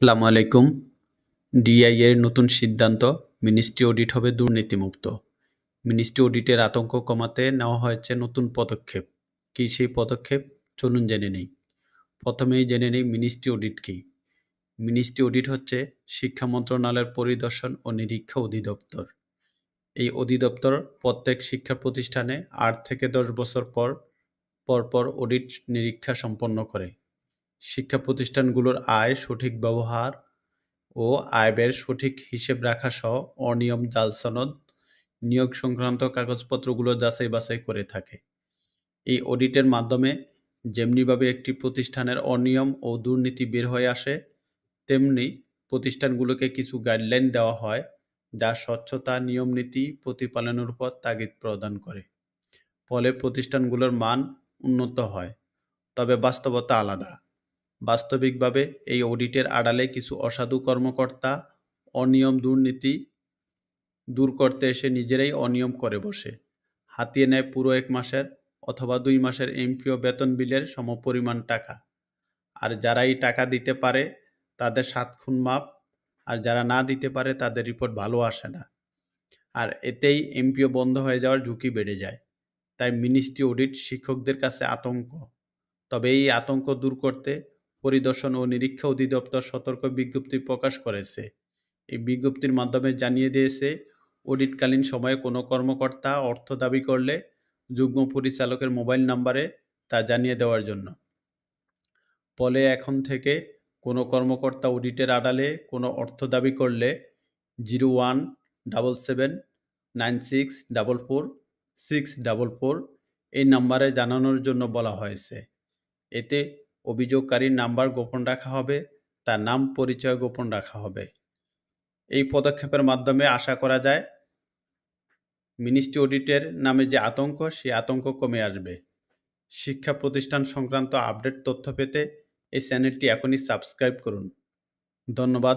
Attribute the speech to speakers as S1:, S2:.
S1: আসসালামু আলাইকুম। ডিআই এর নতুন সিদ্ধান্ত, মিনিস্ট্রি অডিট হবে দুর্নীতিমুক্ত। মিনিস্ট্রি অডিটের আতঙ্ক কমাতে নেওয়া হয়েছে নতুন পদক্ষেপ। কী সেই পদক্ষেপ? চলুন জেনে নেই। প্রথমেই জেনে নেই মিনিস্ট্রি অডিট কী। মিনিস্ট্রি অডিট হচ্ছে শিক্ষা মন্ত্রণালয়ের পরিদর্শন ও নিরীক্ষা অধিদপ্তর। এই অধিদপ্তর প্রত্যেক শিক্ষা প্রতিষ্ঠানে ৮ থেকে ১০ বছর পর অডিট নিরীক্ষা সম্পন্ন করে। শিক্ষা প্রতিষ্ঠানগুলোর আয় সঠিক ব্যবহার ও আয়-ব্যয়ের সঠিক হিসেব রাখা সহ অনিয়ম, জাল সনদ, নিয়োগ সংক্রান্ত কাগজপত্রগুলো যাচাই-বাছাই করে থাকে। এই অডিটের মাধ্যমে যেমনিভাবে একটি প্রতিষ্ঠানের অনিয়ম ও দুর্নীতি বের হয়ে আসে, তেমনি প্রতিষ্ঠানগুলোকে কিছু গাইডলাইন দেওয়া হয় যা স্বচ্ছতা, নিয়ম-নীতি প্রতিপালনের উপর তাগিদ প্রদান করে। ফলে প্রতিষ্ঠানগুলোর মান উন্নত হয়। তবে বাস্তবতা আলাদা। বাস্তবিকভাবে এই অডিটের আড়ালে কিছু অসাধু কর্মকর্তা অনিয়ম দুর্নীতি দূর করতে এসে নিজেরাই অনিয়ম করে বসে। হাতিয়ে নেয় পুরো ১ মাসের অথবা ২ মাসের এমপিও বেতন বিলের সমপরিমাণ টাকা। আর যারা এই টাকা দিতে পারে তাদের ৭ খুন মাফ, আর যারা না দিতে পারে তাদের রিপোর্ট ভালো আসে না। আর এতেই এমপিও বন্ধ হয়ে যাওয়ার ঝুঁকি বেড়ে যায়। তাই মিনিস্ট্রি অডিট শিক্ষকদের কাছে আতঙ্ক। তবে এই আতঙ্ক দূর করতে পরিদর্শন ও নিরীক্ষা অধিদপ্তর সতর্ক বিজ্ঞপ্তি প্রকাশ করেছে। এই বিজ্ঞপ্তির মাধ্যমে জানিয়ে দিয়েছে, অডিটকালীন সময়ে কোনো কর্মকর্তা অর্থ দাবি করলে যুগ্ম পরিচালকের মোবাইল নাম্বারে তা জানিয়ে দেওয়ার জন্য। ফলে এখন থেকে কোনো কর্মকর্তা অডিটের আড়ালে কোনো অর্থ দাবি করলে 017796444644 এই নাম্বারে জানানোর জন্য বলা হয়েছে। এতে অভিযোগকারীর নাম্বার গোপন রাখা হবে, তার নাম পরিচয় গোপন রাখা হবে। এই পদক্ষেপের মাধ্যমে আশা করা যায় মিনিস্ট্রি অডিটের নামে যে আতঙ্ক, সেই আতঙ্ক কমে আসবে। শিক্ষা প্রতিষ্ঠান সংক্রান্ত আপডেট তথ্য পেতে এই চ্যানেলটি এখনই সাবস্ক্রাইব করুন। ধন্যবাদ।